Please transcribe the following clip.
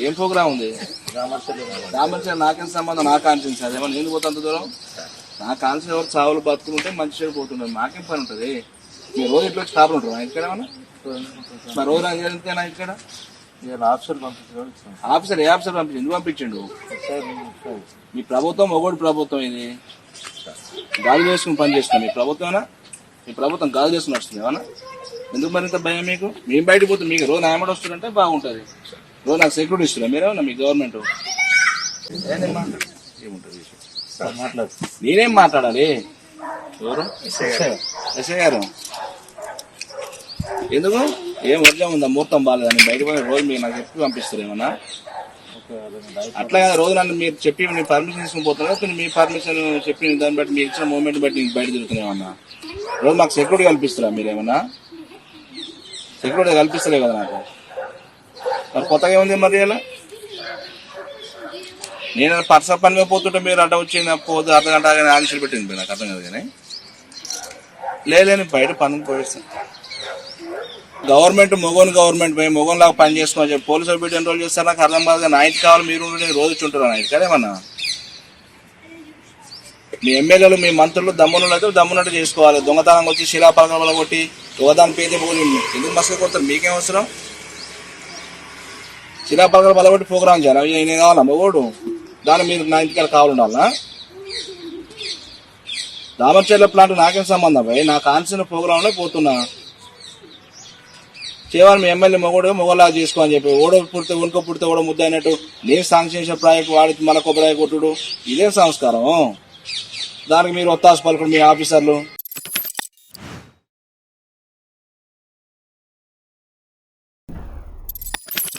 ఏం ప్రోగ్రామ్ ఉంది? రామర్చల్ నాకేం సంబంధం? నా కాన్షియన్స్ అదేమో నేను పోతే అంత దూరం. నా కాన్షియన్స్ ఎవరు చావులు బతుకుంటే మంచి చెడు పోతుండదు, నాకేం పని ఉంటుంది? మీరు రోజు ఇట్లా వచ్చి కాపులు ఉంటారు ఇక్కడ ఏమన్నా? మరి రోజు అంతేనా ఇక్కడ? ఆఫీసర్ పంపించాడు. ఆఫీసర్ ఏ ఆఫీసర్ పంపించండి? ఎందుకు పంపించండు? మీ ప్రభుత్వం ఒకటి ప్రభుత్వం ఇది గాలి చేసుకుని పని చేస్తున్నాం. మీ ప్రభుత్వమేనా? మీ ప్రభుత్వం గాలి చేసుకుని వస్తుంది ఏమన్నా? ఎందుకు మరింత భయం మీకు? మేము బయటకు పోతే మీకు రోజు నాయమడి వస్తుందంటే బాగుంటుంది. రోజు నాకు సెక్యూరిటీ ఇస్తున్నా మీరేమన్నా? మీ గవర్నమెంట్ ఏముంటుంది? నేనేం మాట్లాడాలి? ఎవరు? ఎస్ఐ గారు ఎందుకు? ఏం వర్జం ఉందా? ముహూర్తం బాగాలేదని బయటకు పోయి రోజు మీరు నాకు చెప్పి పంపిస్తారు ఏమన్నా? అట్లా కదా రోజు నన్ను మీరు చెప్పి నేను పర్మిషన్ తీసుకుని పోతున్నా, మీ పర్మిషన్ చెప్పి దాన్ని బట్టి మీరు ఇచ్చిన మూమెంట్ బట్టి నీకు బయట తిరుగుతున్నామన్నా. రోజు మాకు సెక్యూరిటీ కల్పిస్తారా మీరేమన్నా? సెక్యూరిటీ కల్పిస్తలే కదా నాకు. మరి కొత్తగా ఏముంది మరి? ఇలా నేను పర్సనల్ పని మీద పోతుంటే మీరు అడ్డ వచ్చి పోతే అర్ధగంట ఆన్సర్ పెట్టింది నాకు అర్థం కాదు. కానీ లేని బయట పనులు పోయిస్తాను. గవర్నమెంట్ గవర్నమెంట్ పోయి మొగోన్లాగా పని చేసుకోమని చెప్పి పోలీసులు పెట్టి ఎన్రోల్ చేస్తారు. నాకు అర్థం కాదు. నా ఇంటికి కావాలి మీరు రోజు చుంటారు నా ఇంటికి అదేమన్నా? మీ ఎమ్మెల్యేలు మీ మంత్రులు దమ్ములు అయితే దమ్మునట్టు చేసుకోవాలి. దొంగతనంగా వచ్చి శిలాపలకల కొట్టి యువదాన్ని పేద ఎందుకు మసక కొడతారు? మీకేం అవసరం? శిలాపలకల బలగొట్టి ప్రోగ్రాం చేయాలి. నేను కావాలా మగోడు? దాన్ని మీరు నా ఇంటికి కావాలి ఉండాలా? రామచర్ల ప్లాంట్ నాకేం సంబంధం పోయి? నా కాన్సిన ప్రోగ్రాంలో పోతున్నా చేయాలి. మీ ఎమ్మెల్యే మొగలాగా చేసుకోని చెప్పి ఓడో పుడితే ఉనుకో పుడితే ఓడో ముద్ద అయినట్టు నేను శాంక్షన్ చేసిన ప్రాజెక్ట్ వాడి మళ్ళీ కొబ్బరాయి కొట్టుడు ఇదేం సంస్కారం? దానికి మీరు ఒత్తాసు పలుకుడు మీ ఆఫీసర్లు.